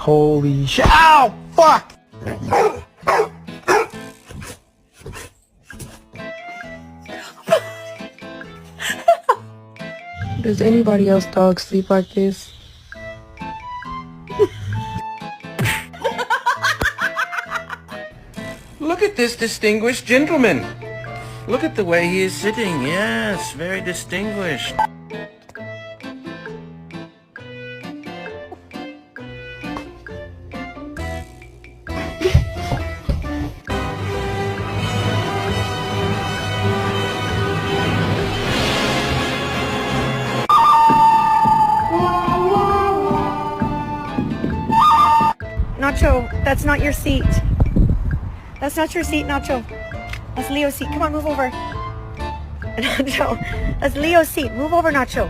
Holy shit. Ow! Fuck! Does anybody else dog sleep like this? Look at this distinguished gentleman. Look at the way he is sitting. Yes, very distinguished. Nacho, that's not your seat. That's not your seat, Nacho. That's Leo's seat. Come on, move over. Nacho, that's Leo's seat. Move over, Nacho.